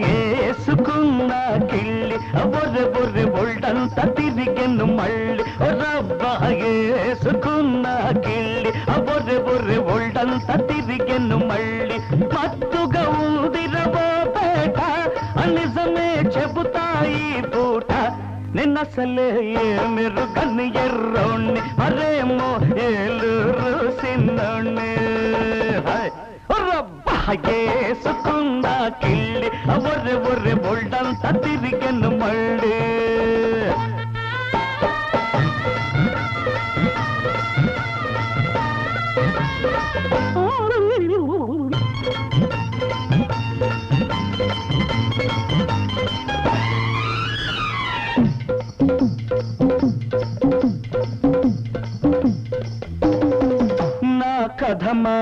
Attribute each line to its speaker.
Speaker 1: వేసుకున్న కిళ్ళి బొర్రె బొర్రె బొల్డంత తిరిగెను మళ్ళీ రబ్బా వేసుకున్న కిళ్ళి బొర్రె బొర్రె బొల్డంత తిరిగెను మళ్ళీ మత్తుగా ఉందిరబోపేట నిజమే చెబుతాయి పూట నిన్నసలే మెరుగని ఎర్రోణ్ణి మరేమో ఏలూరు సిన్నోణ్ణి వేసుకున్న కిళ్ళి బొర్రె బొర్రె బొల్డంత తిరిగెను మళ్ళీ నా కథమా